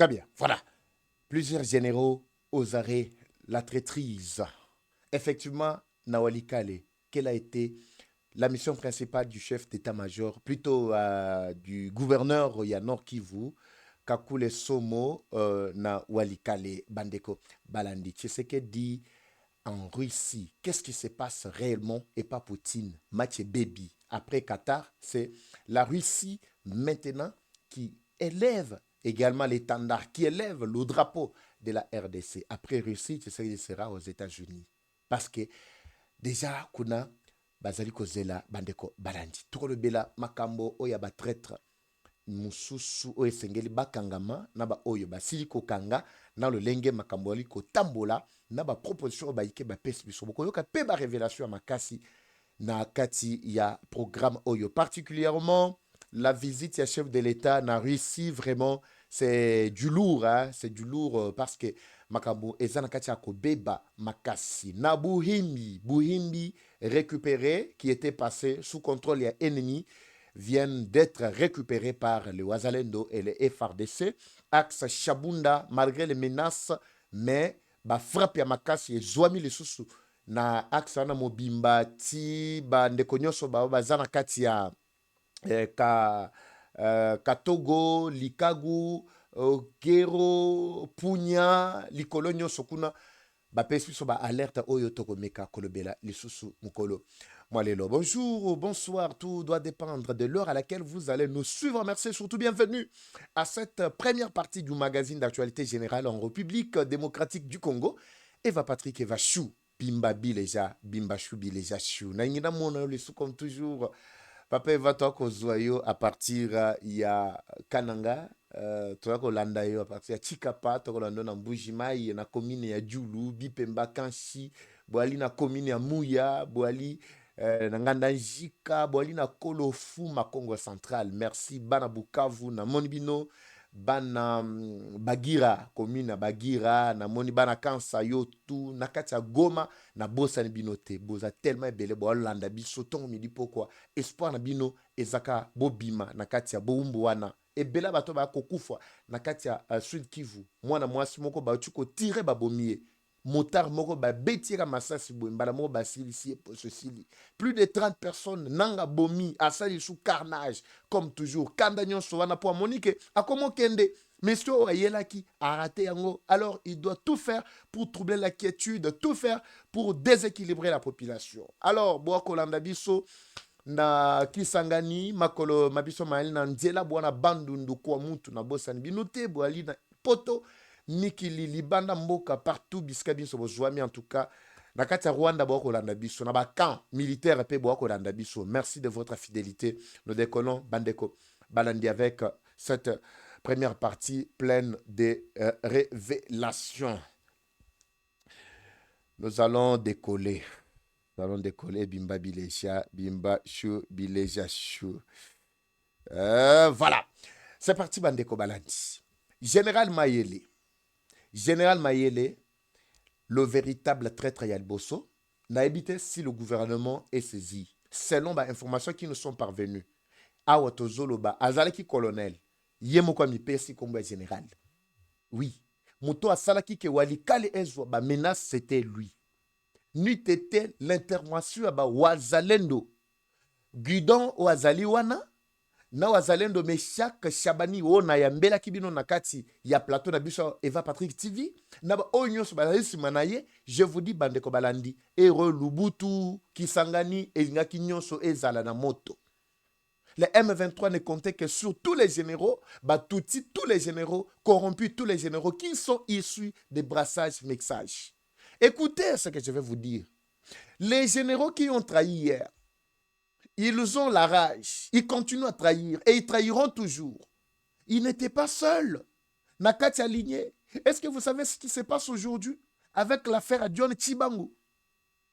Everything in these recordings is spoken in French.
Très bien, voilà. Plusieurs généraux oseraient la traîtrise. Effectivement, Nawali Kale, quelle a été la mission principale du chef d'état-major, plutôt du gouverneur Yanor Kivu, Kakule Somo na Walikale Bandeko Balandi. Tu sais que dit en Russie, qu'est-ce qui se passe réellement et pas Poutine, Mathieu Baby. Après Qatar, c'est la Russie maintenant qui élève également l'étendard, qui élève le drapeau de la RDC. Après Russie, tu sais, il sera aux États-Unis. Parce que déjà, kuna bazali kozela bandeko balandi. Tukolobela makambo oya batraître mususu oyo esengeli bakangama na baoyo basili kokanga na lolenge makambo ali kotambola na baproposition oyo bayike bapesi biso bokoyoka mpe barévélation ya makasi na kati ya programme oyo particulièrement la visite ya chef de l'état na Russie vraiment c'est du lourd hein? C'est du lourd parce que makambo eza na kati ya kobeba makasi na buhimbi récupéré qui était passé sous contrôle ya ennemi viennent d'être récupérés par le Wazalendo et le FRDC. Axe Chabunda, malgré les menaces, mais ba frappe ya makasi ezwami lisusu na axe wana mobimba ti bandeko nyonso baza na kati ya Katogo, Likagu, Gero, Punya, likolo nyonso kuna bapesi biso baalerte oyo tokomeka kolobela lisusu mokolo mwalelo. Bonjour, bonsoir, tout doit dépendre de l'heure à laquelle vous allez nous suivre. Merci, surtout bienvenue à cette première partie du magazine d'actualité générale en République démocratique du Congo. Eva Patrick Eva Chou, Bimba Bileja, Bimba Chou Bileja Chou. Naingina mona lesu comme toujours. Papa Eva toi kozwayo à partir ya Kananga. Tokolanda yo à partir ya Chikapa, tokolanda na Mbujimai na commune ya Djulu, Bipemba Kanshi, boali na commune ya Muya, boali na nganda Njika, boali na Kolofu Makongo central. Merci bana Bukavu na Monibino, bana Bagira, commune na Bagira, na moni bana Kansa yo tout, na kati ya Goma na bosa ni binote, boza tellement ebele bo landa biso tongo midi pourquoi espoir na bino ezaka bobima na kati ya boumbu wana ebela bato ba kokufa na kati ya Sud Kivu mwana mwasi moko ba tuko tire babomie motard moko ba betiera masasi boye mbala moko basilisi pososili plus de 30 personnes nanga bomi asali sous carnage comme toujours kanda nyonso wana po Monique akomo kende monsieur ayelaki a raté yango alors il doit tout faire pour troubler la quiétude tout faire pour déséquilibrer la population alors boako landa biso na Kisangani makolo mabiso maeli na nzela bwana bandundu kwa mutu na bosani binote boali na poto mikili libanda mboka partout biska biso bozwami en tout cas na kati ya Rwanda boako landa biso na bakamp militaire pe boako landa biso. Merci de votre fidélité. Nous décollons bandeko balandi avec cette première partie pleine de révélations. Nous allons décoller. Nous allons décoller Bimba Bileja, Bimba Chou, Bileja Chou. Voilà. C'est parti, Bandeko Balandi. Général Mayele. Général Mayele, le véritable traître Yalboso, n'a évité si le gouvernement est saisi. Selon les informations qui nous sont parvenues, Awatozoloba, Azalaki colonel, Yemoko Mipesi comme général. Oui. Moto Asalaki ke Walikale Ezwa, ba menace, c'était lui. N'eût été l'intervention à Wazalendo. Guidon Wazali wana, na Wazalendo Meshak Shabani o na yambela kibino nakati ya plateau na biso Eva Patrick TV. Na ba onyo so balisi manaye, je vous dis bandeko balandi, Ero Lubutu, Kisangani, Elingaki nyonso ezala na moto. Les M23 ne comptaient que sur tous les généraux, Batouti, tous les généraux, corrompus, tous les généraux qui sont issus des brassages mixages. Écoutez ce que je vais vous dire. Les généraux qui ont trahi hier, ils ont la rage. Ils continuent à trahir et ils trahiront toujours. Ils n'étaient pas seuls. Nakati aligné. Est-ce que vous savez ce qui se passe aujourd'hui avec l'affaire John Chibangu?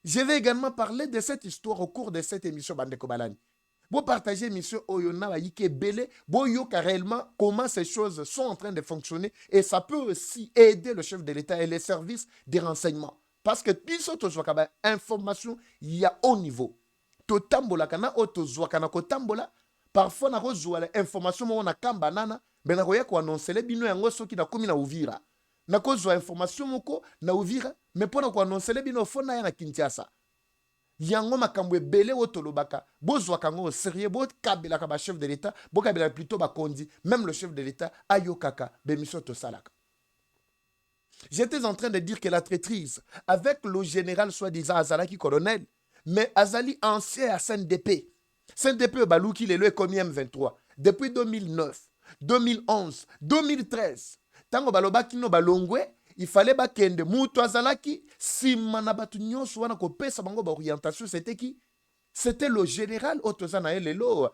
Je vais également parler de cette histoire au cours de cette émission Bandeko Balani. Vous partagez l'émission Oyona Waike Bele, Boyoka réellement comment ces choses sont en train de fonctionner et ça peut aussi aider le chef de l'État et les services de renseignement. Parce que biso tozwaka information il y a haut niveau. Totambola kana otozwaka na kotambola parfois na kozwa la information mo na kambanana Mais nakoya ko annoncer bino yango soki na komi na Uvira. Na kozwa information moko na Uvira, mais pona ko annoncer bino fona ya na Kinshasa. Yango makambo ebele otolobaka bozwa kango au sérieux bo kabelaka ba chef de l'état bo kabela plutôt ba kondi même le chef de l'état ayokaka bemission to salaka. J'étais en train de dire que la traîtrise avec le général soi-disant Azalaki colonel mais Azali ancien à CNDP. CNDP baluki lelo est comme M23 depuis 2009, 2011, 2013. Tango balobaki no balongwe il fallait bakende mutu azalaki sima na batu nyonso wana kopesa bango ba orientation c'était qui? C'était le général Otozana Lelo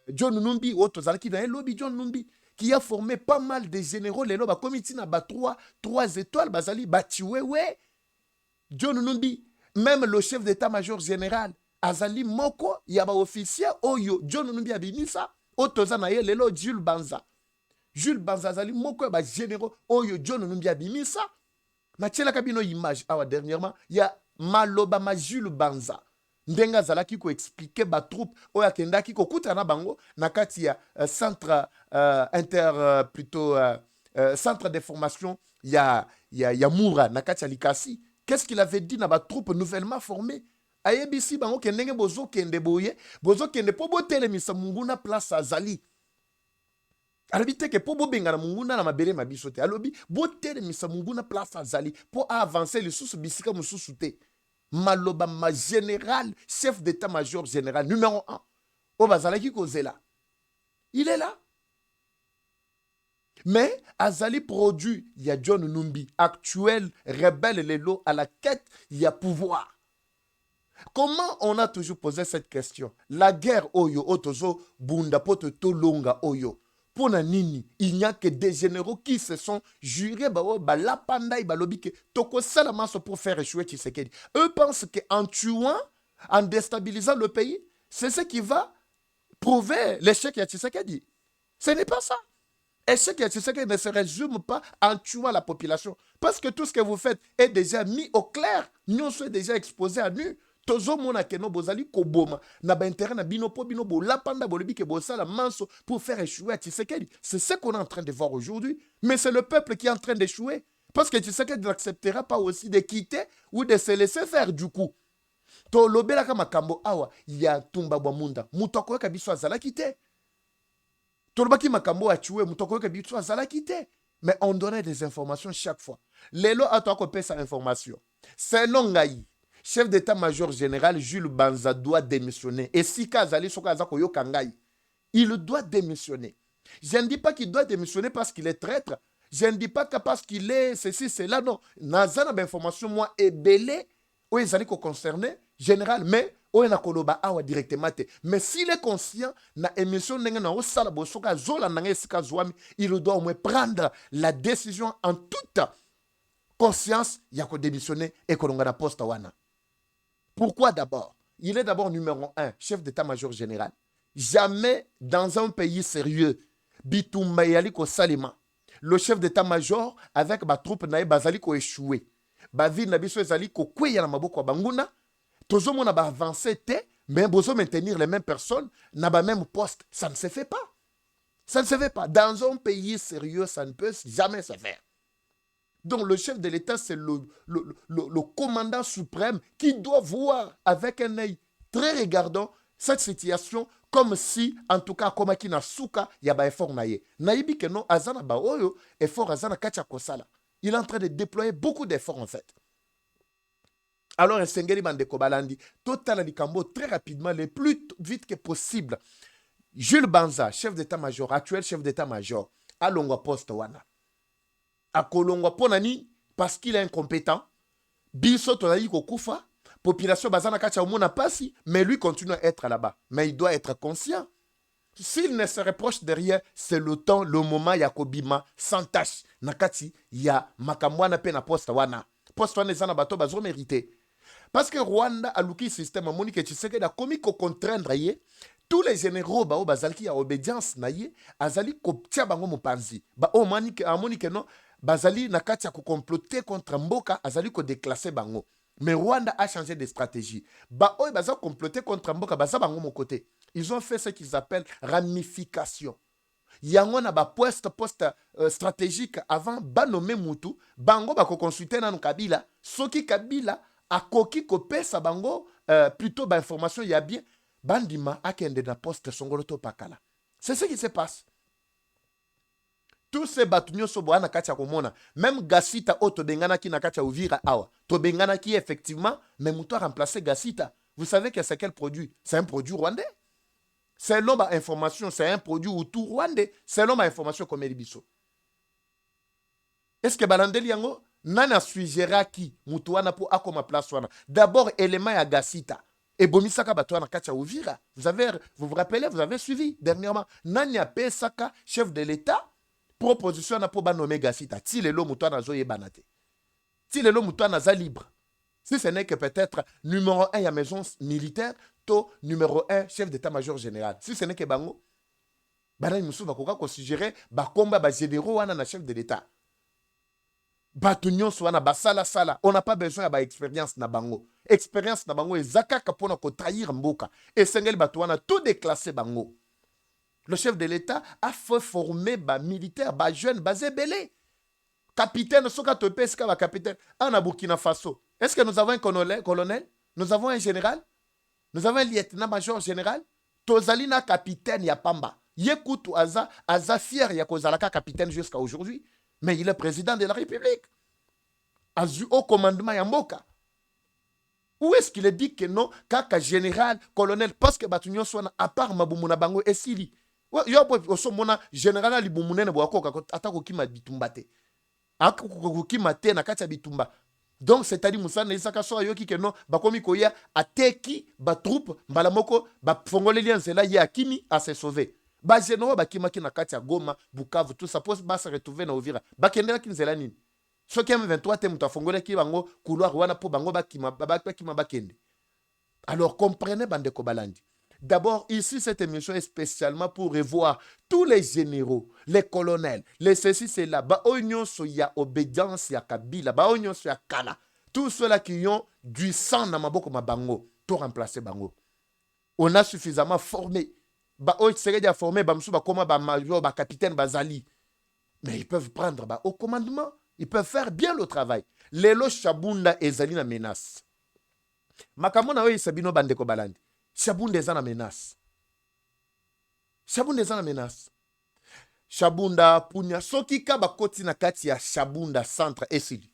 John Numbi Otozalaki na Elobi John Numbi qui a formé pas mal de généraux lelo ba comité na ba 3 étoiles bazali batiwewe John Numbi même le chef d'état-major général azali moko ya ba officier oyo John Numbi abimisa Otozana Lelo Jules Banza Jules Banza azali moko ba généraux oyo John Numbi abimisa na tchela kabino image awa dernièrement ya maloba ma Jules Banza ndenga zalaki ko expliquer ba troupe oyo akendaki ko kutana bango na kati ya centre centre de formation ya Moura na kati ya Likasi. Qu'est-ce qu'il avait dit na ba troupe nouvellement formée? Ayebisi bango kendenge bozo kende boye bozo kende po botelemisa munguna place azali. Alobi te ke po bobengana munguna na mabele mabiso te. Alobi botelemisa munguna place azali po avancer le sous bisika mususu te. Maloba ma général, chef d'état-major général numéro 1. Obazalaki Kozela. Il est là. Mais Azali produit, il y a John Numbi, actuel rebelle Lelo à la quête, il y a pouvoir. Comment on a toujours posé cette question? La guerre Oyo, Otozo, Bunda, Poto, Tolonga, Oyo. Pour Nini, il n'y a que des généraux qui se sont jurés, la panda, balobike, toko salamaso pour faire échouer Tshisekedi. Eux pensent qu'en tuant, en déstabilisant le pays, c'est ce qui va prouver l'échec de Tshisekedi. Ce n'est pas ça. L'échec de Tshisekedi ne se résume pas en tuant la population. Parce que tout ce que vous faites est déjà mis au clair. Nous sommes déjà exposés à nu. Tozo mona keno bozali koboma na ba intérêt na bino po bino bo la panda bolibi ke bosala manso pour faire échouer Tshisekedi. C'est ce qu'on est en train de voir aujourd'hui, mais c'est le peuple qui est en train d'échouer parce que Tshisekedi n'acceptera pas aussi de quitter ou de se laisser faire du coup. To lobela kama kambo awa ya tumba bwa munda mutoko ka biso azala kite. To lobaki makambo achiwe mutoko ka biso azala kite. Mais on donnait des informations chaque fois. Lelo atako pesa information. Selon ngai chef d'état-major général Jules Banza doit démissionner. Et si Kazali Sokazako Yokangai, il doit démissionner. Je ne dis pas qu'il doit démissionner parce qu'il est traître. Je ne dis pas que parce qu'il est ceci, cela. Non. Nazana d'information, moi, est belé. Ou ils allaient concerner général, mais ou na koloba awa directement. Mais s'il est conscient, na émission n'engana o sala bosoka zola n'engé sika zouami, il doit au moins prendre la décision en toute conscience. Yako démissionner et kolonga poste wana. Pourquoi d'abord? Il est d'abord numéro 1, chef d'état-major général. Jamais dans un pays sérieux, Bitumba Yaliko Salima, le chef d'état-major avec ma troupe nae bazaliko échoué. Bavi nabiso ezaliko kweya na maboko banguna. Tozo mona ba avancer te, mais bozo maintenir les mêmes personnes na ba même poste, ça ne se fait pas. Ça ne se fait pas. Dans un pays sérieux, ça ne peut jamais se faire. Donc le chef de l'État, c'est le commandant suprême qui doit voir avec un œil très regardant cette situation comme si, en tout cas, comme qui na souka, il y a un effort naïe. Naïbi que non, azana ba oyo, effort azana kacha kosala. Il est en train de déployer beaucoup d'efforts en fait. Alors, Sengeli Bandeko Balandi, total Likambo, très rapidement, le plus vite que possible. Jules Banza, chef d'état-major, actuel chef d'état-major, à Longwa Poste Wana. À Kolongwa Ponani, parce qu'il est incompétent. Biso Tonaï Kokufa, population Bazana Kacha Omona Passi, mais lui continue à être là-bas. Mais il doit être conscient. S'il ne se reproche de rien, c'est le temps, le moment, Yakobima, sans tâche. Nakati, ya Makamwana Pena Poste Wana. Poste Wana Zana Bato Bazo mérité. Parce que Rwanda a l'outil système, Monique Tshisekedi a commis qu'on contraindre tous les généraux bao bazalki a obédience naie azali koptia bango mopanzi ba o manike amonique non bazali nakati ya ko comploter contre Mboka azali ko déclasser bango. Mais Rwanda a changé de stratégie. Ba o baza comploter contre Mboka baza bango mon côté. Ils ont fait ce qu'ils appellent ramification. yango na poste stratégique avant banommer mutu bango bakoconsulte nanu Kabila soki Kabila akoki kopesa bango plutôt information ya bien bandima akende na poste songolo to pakala. C'est ce qui se passe. Tous ces batunyo so boana kacha komona même Gasita o tobengana ki na kacha Uvira awa tobengana ki effectivement mais mutu a remplacé Gasita. Vous savez que c'est quel produit? C'est un produit rwandais. C'est l'homme à information, c'est un produit autour rwandais. C'est l'homme à information comme Elibiso. Est-ce que Balandeli yango nana suivra qui mutuana pour akoma place wana? D'abord élément ya Gasita. Et Bomisaka Batouana Kacha Uvira. Vous vous rappelez, vous avez suivi dernièrement. Nanya Pesaka, chef de l'État, proposition na pour nommer Gasita. Si le lot mutuana zoye banate. Si le lot mutuana za libre. Si ce n'est que peut-être numéro 1 ya maison militaire, to numéro 1 chef d'état-major général. Si ce n'est que bango, banani musu bakoka considérer bakomba ba généraux wana na chef de l'État. Batunyon wana basala sala, on n'a pas besoin de expérience na bango. Expérience na bango ezaka kapona ko trahir mboka. Et sengel batouana tout déclassé bango. Le chef de l'État a fait former ba militaire, ba jeune, ba zébélé. Capitaine, soka te peska ba capitaine. En Burkina Faso. Est-ce que nous avons un colonel? Nous avons un général? Nous avons un lieutenant-major général? Tozalina capitaine ya pamba. Yekutu aza fier ya kozalaka capitaine jusqu'à aujourd'hui. Mais il est président de la République. Azu au commandement ya mboka. Où est-ce qu'il est dit que non, kaka général, colonel, parce que batunyo swana, à part mabumuna bango esili. Yo oso mona général li bumunene bo akoka atako kima bitumbate. Akoko kima te na kacha bitumba. Donc c'est-à-dire musana isaka so yoki que non, bakomi koya ateki ba troupe mbala moko ba fongole lianzela ya kimi à se sauver. Ba général bakima ki na kacha Goma, Bukavu, tout ça pose ba se retrouver na Uvira. Ba kendela kinzela nini? Ce qui est 23 te mutafongole ki bango couloir wana po bango bakima bakende. Alors comprenez Bandeko Balandi. D'abord, ici, cette émission est spécialement pour revoir tous les généraux, les colonels, les ceci, c'est là. Ba oignon soya obédience ya Kabila, ba oignon soya Kana. Tous ceux-là qui ont du sang dans ma boko ma bango, tout remplacer bango. On a suffisamment formé. Ba oignon serait déjà formé, ba msou ba koma ba major, ba capitaine, ba zali. Mais ils peuvent prendre ba au commandement. Ils peuvent faire bien le travail. Lelo Shabunda ezali na menace. Makamona oyi sabino Bandeko Balandi. Shabunda ezana menace. Shabunda ezana menace. Shabunda punya soki ka bakoti na kati ya Shabunda centre esili.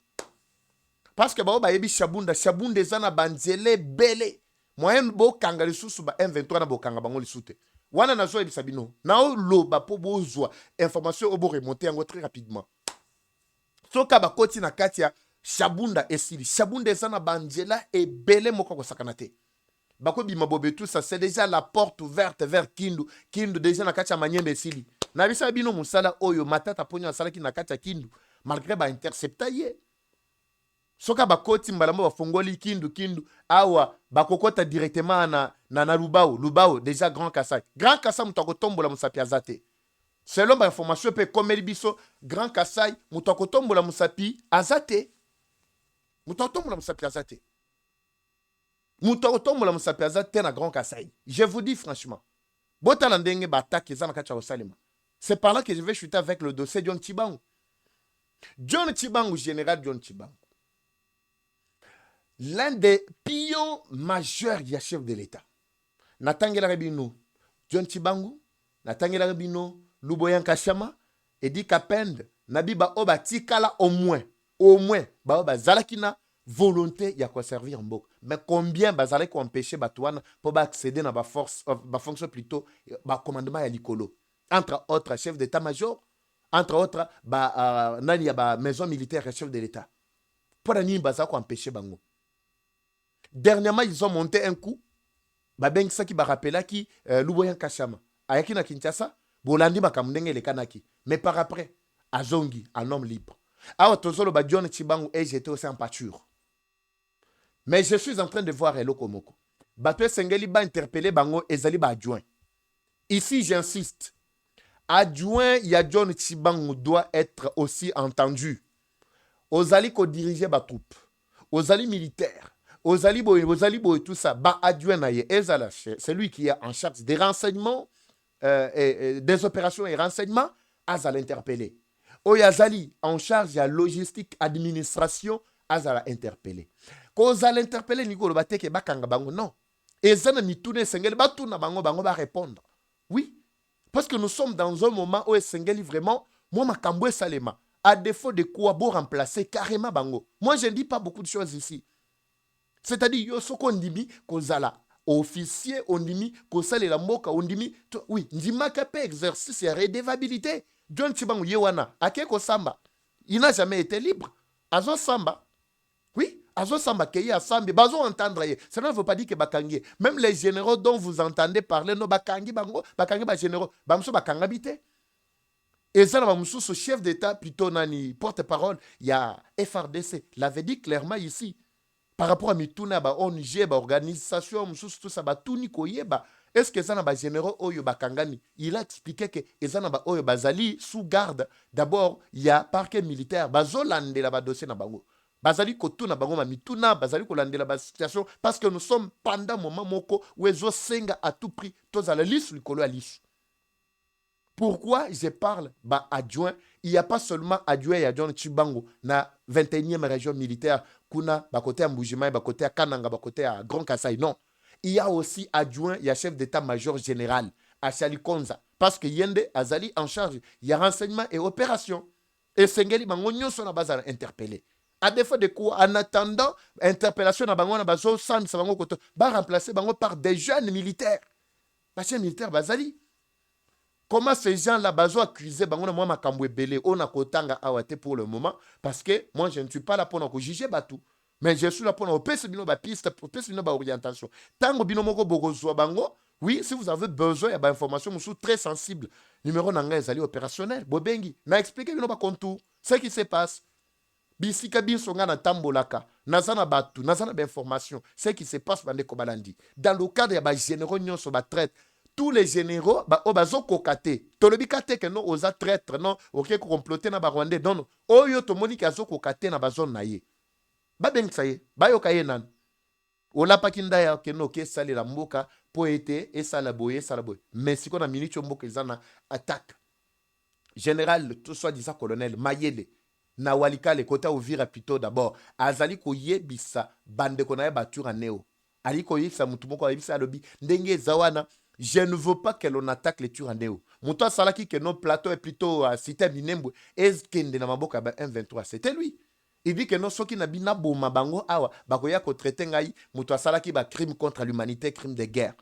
Parce que ba yebi Shabunda ezana banzele bele. Moyen bo kanga lisusu ba M23 na bo kanga bango lisute. Wana na zo yebi sabino. Na o lo ba po bozwa information obo remonter yango très rapidement. Soka bakoti na kati ya Shabunda esili. Shabunda ezana banzela e bele moko ko sakanate. Bako bima bobe tout ça, c'est déjà la porte ouverte vers Kindu. Kindu déjà na kacha manyembe esili. Na bisa bino musala oyo matata ponyo asala ki na kacha Kindu. Malgré ba intercepta ye. Soka bakoti mbalamo bafongoli Kindu awa bakokota directement na Lubao déjà Grand Kassai. Grand Kassai mutako tombola musapi azate. Selon ba information pe komeli biso Grand Kassai mutako tombola musapi azate. Mutako tombola musapi azate. Mutotombola musapiaza te na Grand Kassai. Je vous dis franchement, botalandenge bataki za na kacha osalima. C'est par là que je vais chuter avec le dossier John Chibangu. John Chibangu, général John Chibangu. L'un des pions majeurs du chef de l'État. Natangela Rebino, John Chibangu, Natangela Rebino, Luboyan Kashama, et dit qu'append, Nabiba Oba Tikala au moins, Baoba Zalakina, volonté ya quoi servir en bok. Mais combien bazalé ko empêcher batouane pour accéder à ba force ba fonction plutôt ba commandement ya likolo. Entre autres chef d'état-major, entre autres nani ya ba maison militaire et chef de l'État. Pour nani bazako ko empêcher bango. Dernièrement ils ont monté un coup ba bengisa ki ba rappela ki Luboyan Kashama. Ayaki na Kinshasa, bolandi makamundenge le kanaki. Mais par après azongi un homme libre. Alors tozolo ba John Chibangu et j'étais aussi en pâture. Mais je suis en train de voir Eloko Moko. Batwe Sengeli ba interpellé bango ezali ba adjoint. Ici, j'insiste. Adjoint ya John Chibangu doit être aussi entendu. Ozali ko diriger ba troupe. Ozali militaire. Ozali boy tout ça. Ba adjoint na ye ezala c'est lui qui est en charge des renseignements. des opérations et renseignements, azala interpellé. Oyo azali en charge ya logistique administration, azala interpellé. Kozala interpellé nikolo bateke bakanga bango non. Ezana mitune sengeli batuna bango bango ba répondre. Oui, parce que nous sommes dans un moment où sengeli vraiment moi makambo salema. À défaut de quoi beau remplacer carrément bango. Moi je ne dis pas beaucoup de choses ici. C'est-à-dire yo soko ndimi kozala officier ondimi kosale la mboka ondimi oui ndimaka pe exercice ya redevabilité. John Chibangu yewana akeko samba. Il n'a jamais été libre. Azo samba. Oui, azo samba keye asambi bazo entendre ye. Ça ne veut pas dire que bakangi. Même les généraux dont vous entendez parler no bakangi bango, bakangi ba généraux, bamso bakanga bité. Et ça, ce chef d'État, plutôt nani, porte-parole, il y a FRDC, l'avait dit clairement ici. Par rapport à Mituna, ONG, organisation, tout ça, tout ni koyeba. Est-ce que ça n'a pas généraux Oyo Bakangani? Il a expliqué que ça n'a pas Oyo Bazali sous garde. D'abord, il y a parquet militaire. Bazolande la dossier na bango. Bazali kotuna bango ma Mituna, Bazali kolande la situation parce que nous sommes pendant moment moko où ezo senga à tout prix. Tous à la liste, le colo à liste. Pourquoi je parle adjoint? Il n'y a pas seulement adjoint et adjoint Chibango na 21e région militaire kuna bakote à Mbujimai, bakote à Kananga, bakote à Grand Kassai. Non. Il y a aussi adjoint, il y a chef d'état-major général à Chalikonza. Parce que Yende Azali en charge, il y a renseignement et opération. Et Sengeli Bangonyo sont à base interpellé. À défaut de quoi, en attendant, interpellation na bango na bazo sans bango koto, ba remplacer bango par des jeunes militaires. Les jeunes militaires Bazali. Comment ces gens-là, bazo accusés, moi ma kambwe belé, on a kotanga awate pour le moment, parce que moi je ne suis pas là pour nous juger batou, mais je suis là pour nous pèse bino ba piste, pour pèse bino ba orientation. Tango bino moko bogozo bango, oui, si vous avez besoin, il y a des informations très sensibles. Numéro nanga ezali opérationnel, bobengi, na expliquer bino ba contour, ce qui se passe. Bisika binsonga na tambolaka, nazana batu, nazana ba information, ce qui se passe bande kobalandi. Dans le cadre ya ba généraux nyonso ba traite. Tous les généraux, bazo kokate. Tolobi kate que non osa traître, non, ok, comploter na ba Rwandais, non. Oyo to moni kazo kokate na bazone na ye. Ba ben saye, ba yo kaye nan. Ola pakinda ya ke no ke sali la mboka po ete e sala boye, sala boye. Mais si qu'on a minute mboka izana attaque. Général, tout soit disant colonel Mayele na walikale kota Uvira plutôt d'abord. Azali ko yebisa bande kona ya batura neo. Ali ko yebisa mutu moko yebisa lobi ndenge zawana. Je ne veux pas que l'on attaque les Turandéo. Moutoua Salaki, que notre plateau est plutôt cité Minembwe, est-ce qu'il y a un 23? C'était lui. Il dit que non, ceux qui n'ont pas de bango, bakoya ko traité ngai, Moutoua Salaki ba crime contre l'humanité, crime de guerre.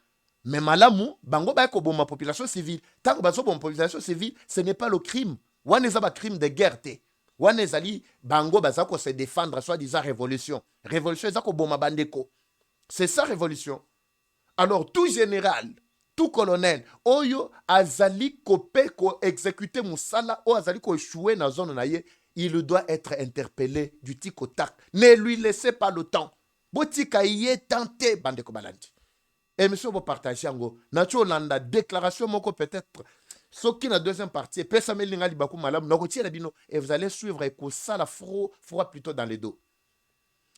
Mais malamu, bango ba ko ma population civile. Tant que baso bon population civile, ce n'est pas le crime. Waneza ba crime de guerre te. Wanezali bango baza ko se défendre soit disant révolution. Révolution eza ko boma bandeko. C'est ça révolution. Alors tout général, tout colonel, oyo azali kope ko exécuter musala o azali ko échouer na zone na ye, il doit être interpellé du tic au tac. Ne lui laissez pas le temps. Botika yé tenté bande ko balandi. Et monsieur vous partagez ngo nacho landa déclaration moko peut-être ce qui na deuxième partie pesa melinga libaku malam noko tiela bino et vous allez suivre et ko sala froid plutôt dans les dos.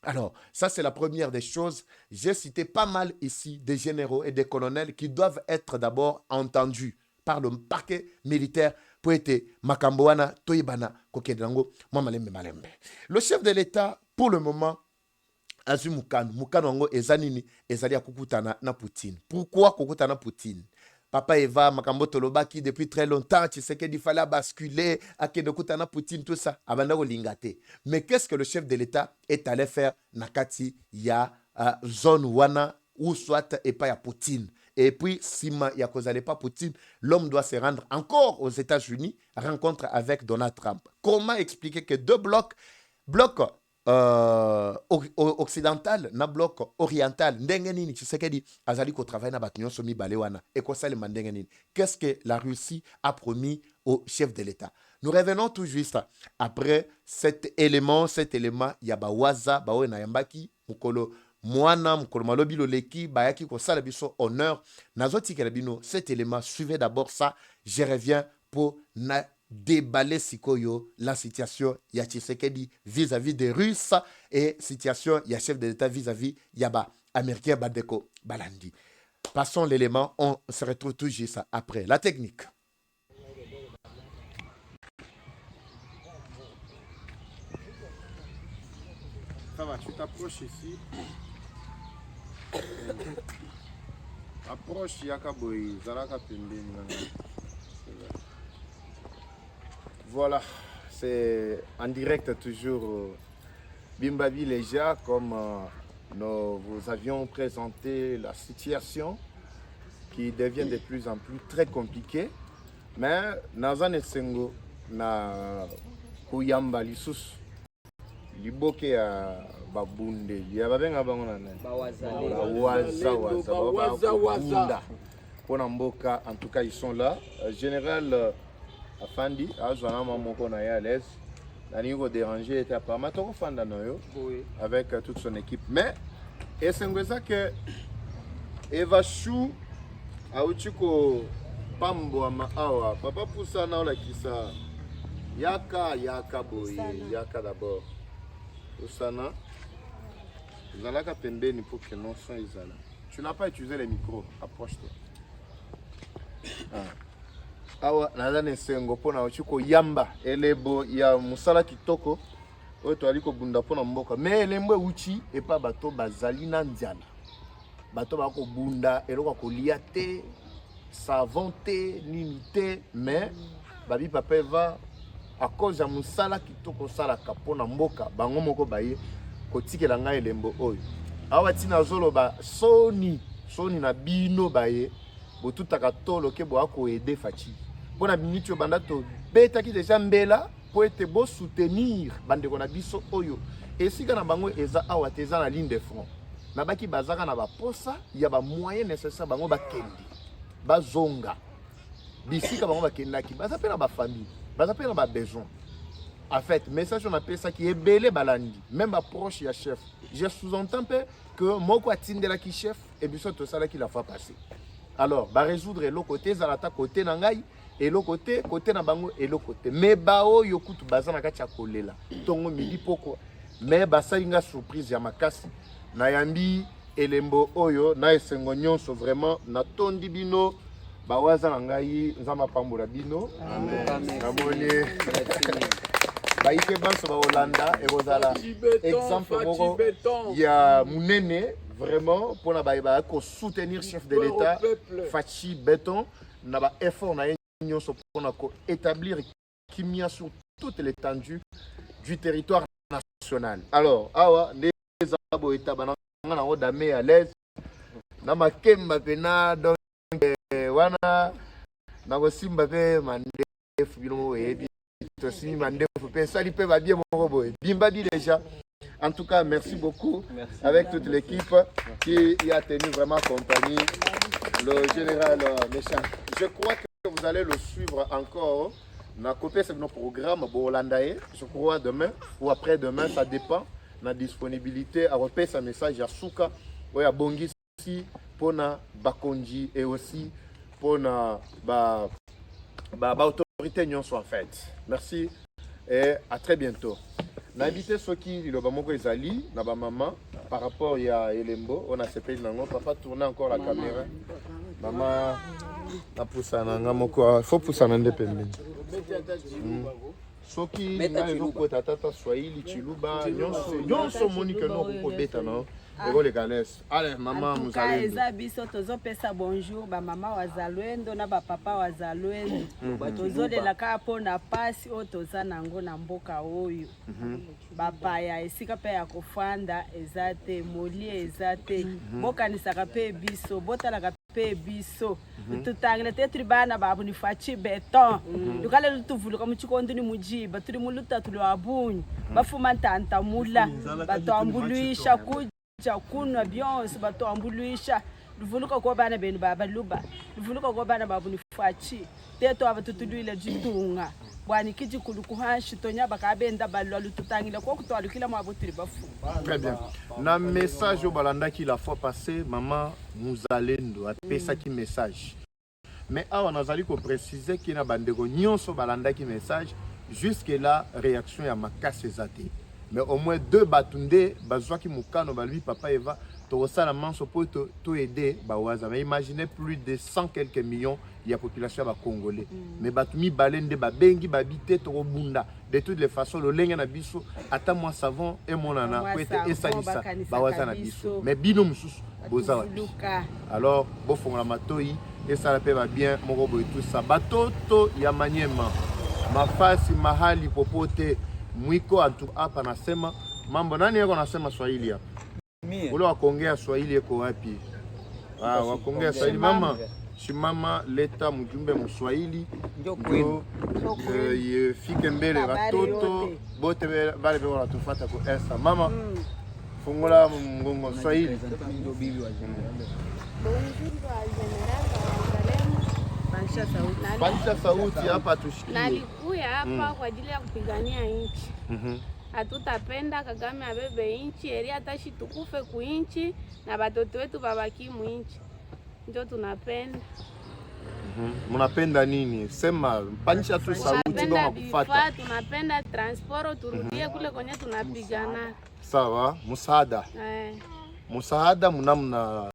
Alors, ça c'est la première des choses. J'ai cité pas mal ici des généraux et des colonels qui doivent être d'abord entendus par le parquet militaire pour être Makamboana, Toyibana, Kokedango, Mamalembe Malembe. Le chef de l'État, pour le moment, Azu Mukanongo Ezanini, Ezalia Kukutana na Poutine. Pourquoi Kukutana Poutine? Papa Eva, Makambo Tolobaki, depuis très longtemps, tu sais qu'il fallait basculer, à Kedokutana Poutine, tout ça, Abandako Lingate. Mais qu'est-ce que le chef de l'État est allé faire Nakati, ya zone wana, ou soit, et pas ya Poutine. Et puis, si ya kozale pas Poutine, l'homme doit se rendre encore aux États-Unis, rencontre avec Donald Trump. Comment expliquer que deux blocs occidental na bloc oriental ndenge nini Tshisekedi azali ko travailler na bato nyonso mibale wana ekosalema ndenge nini? Qu'est-ce que la Russie a promis au chef de l'État? Nous revenons tout juste après cet élément ya bawaza bawe na yambaki mukolo mwana mukolo malobi loleki bayaki ko sala biso honneur nazotikela bino cet élément. Suivez d'abord ça, je reviens pour na déballer sikoyo la situation ya Tshisekedi vis-à-vis des Russes et situation ya chef de l'État vis-à-vis yaba américain badeko balandi. Passons l'élément, on se retrouve tout juste après. La technique. Ça va, tu t'approches ici. Approche Yakaboy, Zaraka Pembeni. Voilà, c'est en direct toujours Bimbabi Leja, comme nous vous avions présenté la situation qui devient de plus en plus très compliquée. Mais Nazan Sengo, na Kuyamba Lisus, Liboke ya babunde, ya babenga bango na waza. Pour Namboka, en tout cas, ils sont là. Général Afandi, Azwana Mamoko na ya à l'aise. La niveau dérangé était apparemment trop fan avec toute son équipe. Mais, et c'est ça que Eva Chou, Aouchiko Pambo Awa, Papa Poussa na la kisa. Yaka boy, Yaka d'abord. Poussana, Zalaka Pembeni pour que non son Isala. Tu n'as pas utilisé les micros, approche-toi. Awa nazane sengo pona ochiko yamba elebo ya musala kitoko oyo to aliko bunda pona mboka mais elembo uchi et pas bato bazali na ndiala bato bako bunda eloko kolia te savon te nini te mais babi papa va à cause ya musala kitoko sala kapona mboka bango moko baye kotikela ngai elembo oyo awa tina zolo ba soni na bino baye botutaka tolo ke bo ako aider fachi pona binitio bandato beta ki déjà mbela po ete bo soutenir bandeko na biso oyo esika na bango eza awa teza na ligne de front na baki bazaka na ba posa ya ba moyens nécessaires bango bakendi bazonga bisika bango bakendaki baza pe na ba famille baza pe na ba besoin. En fait, message on appelle ça qui est belé balandi, même approche ya chef. Je sous-entends que moko atindela ki chef et biso to sala ki la fois passer. Alors, ba résoudre l'autre côté zalata côté nangai et l'autre côté na bango et l'autre côté. Mais bao yokutu bazana kacha kolela. Tongo midi poko. Mais basalinga surprise ya makasi. Na yambi elembo oyo na esengo nyonso vraiment na tondi bino bawaza nangai nzama pambola bino. Amen. Namoni. Baïke Banso ba Hollanda et Rosala. Exemple moko ya munene vraiment pour na baïba ko soutenir chef de l'État Fachi Béton na ba effort na nyonso pour na ko établir kimia sur toute l'étendue du territoire national. Alors awa les abo eta bana na odame à l'aise na makemba pena donc wana na ko simba pe mande fubilo ebi aussi Mandefou ça lui peut va bien mon robot Bimbabi déjà en tout cas merci beaucoup. Merci. Avec toute l'équipe qui y a tenu vraiment compagnie le général méchant. Je crois que vous allez le suivre encore na copier sur nos programmes Holandaise je crois demain ou après-demain ça dépend de la disponibilité à repérer sa message à Souka ou à Bongisi pour na Bakonji et aussi pour na autorité nyonso en fait. Merci et à très bientôt. Na invité ceux qui le bamoko ezali na ba maman par rapport ya Elembo on a sepé nango papa tourner encore la caméra. Maman na poussa nanga moko faut poussa na ndepembe. Soki na ko tata Swahili chiluba nyonso monique no ko beta no. Allez, maman, vous allez. Bonjour, maman wazalwendo na papa wazalwendo. Tozole la kapo na pasi otoza nango na mboka oyo. Bapaya esika pe ya kofanda ezate molie ezate. Boka ni saka pe biso, botala ka pe biso. Tutangile te tribana babu ni Fachi Béton. Dukale lutuvulu comme chikondo ni mujiba, tuli muluta tuli abunyu. Bafuma ntanta mula, batambuluisha ku kunwa byonse batambuluisha luvuluka ko bana benu baba luba luvuluka ko bana babu ni Fachi teto abatutulile jitunga bwani kiji kulukuhanshi tonya bakabenda balwa lututangile ko kutwalukila mwabutuli bafu. Très bien. Na message au balanda qui la fois passée maman Muzalendo a pesa qui message. Mais awa nazali ko préciser ki na bandeko nyonso balanda qui message jusque là réaction ya makase zate. Mais au moins deux batunde bazwaki mukano balui papa Eva tokosala manso po to aider bawaza. Mais imaginez plus de 100 quelques millions ya population ya congolais. Mais bato mibale nde babengi babite tokobunda de toutes les façons lolenge na biso ata moi savon et monana po ete esalisa bawaza na biso. Mais bino mususu boza wa. Alors bofongola matoi esala pe ba bien moko boye tout ça. Batoto ya Manyema mafasi mahali popote mwiko atu hapa nasema mambo nani yako nasema Swahili hapa. Ule wakongea Swahili yako wapi? Wakongea Swahili mama. Shimama leta mjumbe mswahili ndio yefike mbele watoto bote bale bale wanatufuata kwa esa mama fungula mgongo Swahili. Panisha sauti hapa tushikie. Nalikuya hapa kwa ajili ya kupigania nchi. Hatutapenda Kagame abebe nchi, eria tashi tukufe kuinchi na batoto wetu babaki muinchi. Ndio tunapenda. Mnapenda nini? Sema panisha tu sauti kwa kufuata. Tunapenda transport turudie kule kwenye tunapigana. Sawa, msaada. Msaada mnamna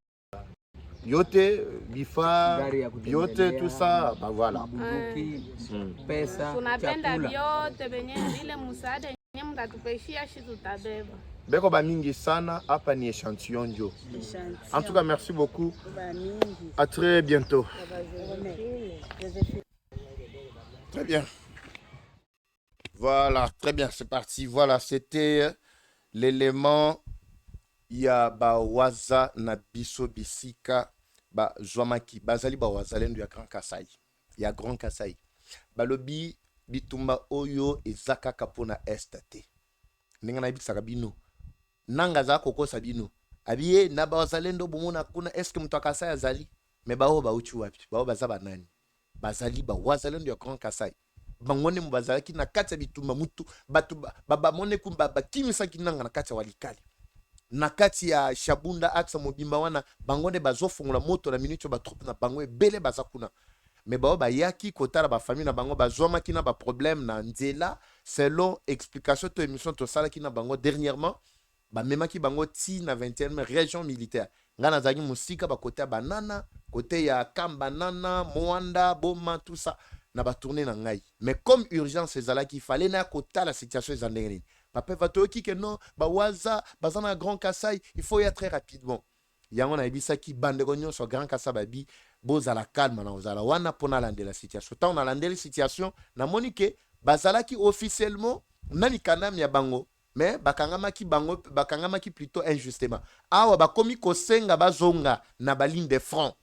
yote bifa yote tu saa voilà. Pesa, tunapenda vyote benye vile msaada yenye mtatupeshia shi tutabeba. Beko ba mingi sana hapa ni échantillon ndio. En tout cas merci beaucoup. À très bientôt. Très bien. Voilà, très bien, c'est parti. Voilà, c'était l'élément ya ba waza na biso bisika ba zwamaki bazali ba wazalendo ya Grand Kasai. Ya Grand Kasai. Balobi bitumba oyo ezaka kapona estate. Ninga na bisaka bino. Nanga za kokosa bino. Abiye na ba wazalendo bomona kuna eske mtu akasai azali. Me bao ba uchu wapi? Bao bazaba nani? Bazali ba wazalendo ya Grand Kasai. Bangone mbazalaki na kati ya bitumba mutu batu baba mone kumba bakimisa kinanga na kati ya walikali. Na kati ya Shabunda aksa mobimba wana bangone bazofungula moto na minute ba troupe na bango ebele bazakuna. Mais bao ba yaki kotala ba famille na bango bazoma kina ba problème na nzela selon explication to émission to sala kina bango dernièrement ba memaki bango ti na 21e région militaire ngana zaki musika ba côté banana côté ya Kambanana Moanda Boma tout ça na ba tourner na ngai. Mais comme urgence ezalaki il fallait na kota la situation ezandengeni papa va toki que non ba waza bazana Grand Kasai il faut y être très rapidement yango na ebisaki bande gonyo so Grand Kasai babi boza la calme na ozala wana pona lande la situation tant on a landé la situation na monique bazalaki officiellement nani kanam ya bango mais bakangamaki bango bakangamaki plutôt injustement awa bakomi kosenga bazonga na baline de front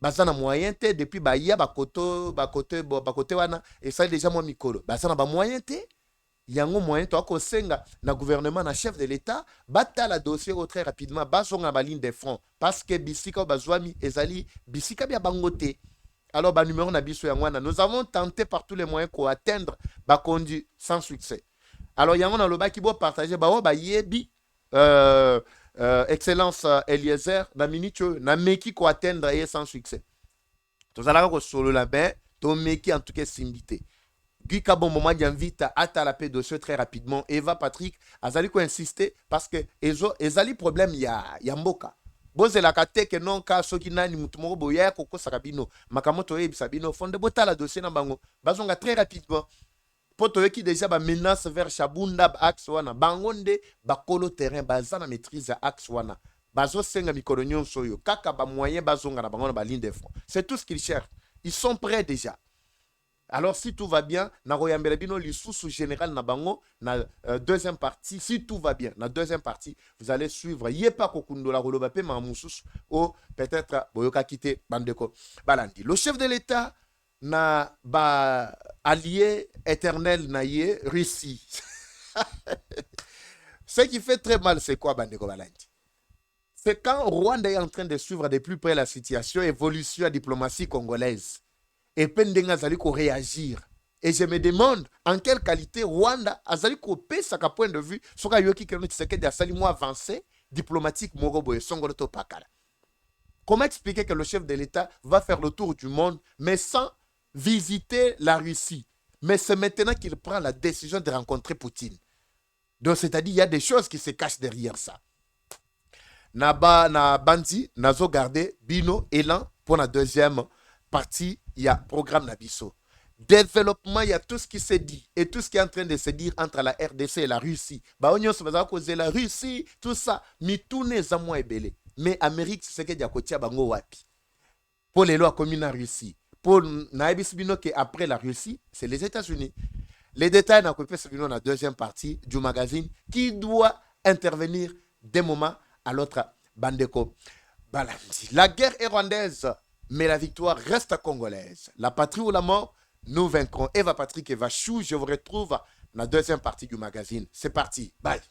bazana moyen te depuis baya bakote wana et ça déjà moi mikolo bazana ba moyen te yango moyen to akosenga na gouvernement na chef de l'état batala dossier très rapidement bazonga ba ligne de front parce que bisika bazwami ezali bisika bia bangote. Alors ba numéro na biso yango na nous avons tenté par tous les moyens ko atteindre ba conduit sans succès. Alors yango na loba ki bo partager ba o ba yebi excellence Eliezer na minute na meki ko atteindre et sans succès. Tozalaka ko solo la ben to meki en tout cas simbité. Guy Kabon moment d'invite à la paix dossier très rapidement. Eva Patrick azali ko insister parce que ezali problème ya mboka. Boze la kate que non ka soki nani mutu moko boya koko sakabino makamoto e bisabino fonde botala dossier na bango bazonga très rapidement. Poto qui déjà ba menace vers Shabunda axe wana bangonde bakolo terrain bazana maîtrise axe wana bazo senga mikolo nyonso yo kaka ba moyen bazonga na bango na ba ligne de front. C'est tout ce qu'ils cherchent. Ils sont prêts déjà. Alors si tout va bien, na royambele bino lisusu général na bango na deuxième partie, si tout va bien, na deuxième partie, vous allez suivre yepa kokundo la roloba pe ma mususu o peut-être boyoka kite bandeko balandi. Le chef de l'État na ba allié éternel na ye Russie. Ce qui fait très mal, c'est quoi bandeko balandi? C'est quand Rwanda est en train de suivre de plus près la situation, évolution de la diplomatie congolaise. Et Pendenga Zali ko réagir. Et je me demande en quelle qualité Rwanda a Zali ko pesa ka point de vue soka yoki keno Tshisekedi a sali mo avancé diplomatique morobo et songoloto pakala. Comment expliquer que le chef de l'État va faire le tour du monde mais sans visiter la Russie? Mais c'est maintenant qu'il prend la décision de rencontrer Poutine. Donc c'est-à-dire il y a des choses qui se cachent derrière ça. na bandi nazo garder bino élan pour la deuxième partie. Il y a programme Nabiso. Développement, il y a tout ce qui se dit et tout ce qui est en train de se dire entre la RDC et la Russie. Bah, on a causé la Russie, tout ça. Mais tout n'est pas moins belé. Mais Amérique, c'est ce que a côté bango wapi. Pour les lois communes en Russie. Pour Naibisbino qui après la Russie, c'est les États-Unis. Les détails dans la deuxième partie du magazine qui doit intervenir d'un moment à l'autre. Bandeko Balandi. La guerre est rwandaise, mais la victoire reste congolaise. La patrie ou la mort, nous vaincrons. Eva Patrick et Vachou, je vous retrouve dans la deuxième partie du magazine. C'est parti. Bye.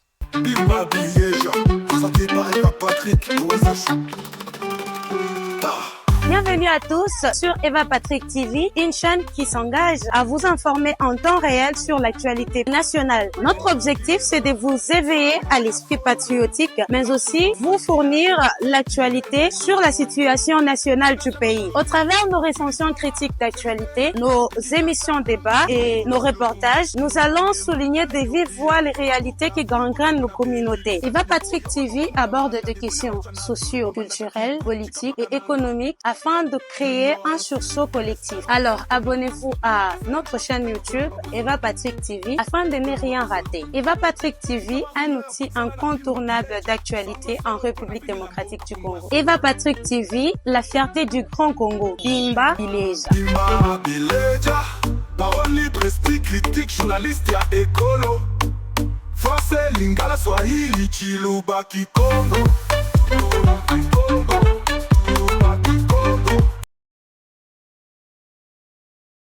Bienvenue à tous sur Eva Patrick TV, une chaîne qui s'engage à vous informer en temps réel sur l'actualité nationale. Notre objectif, c'est de vous éveiller à l'esprit patriotique, mais aussi vous fournir l'actualité sur la situation nationale du pays. Au travers de nos recensions critiques d'actualité, nos émissions débats et nos reportages, nous allons souligner de vive voix les réalités qui gangrènent nos communautés. Eva Patrick TV aborde des questions socio-culturelles, politiques et économiques afin de créer un sursaut collectif. Alors, abonnez-vous à notre chaîne YouTube Eva Patrick TV afin de ne rien rater. Eva Patrick TV, un outil incontournable d'actualité en République démocratique du Congo. Eva Patrick TV, la fierté du Grand Congo. Bimba Bileja. Bimba Bileja, parole libre, esprit critique, journaliste ya écolo. Français, Lingala, Swahili, Chiluba, Kikongo.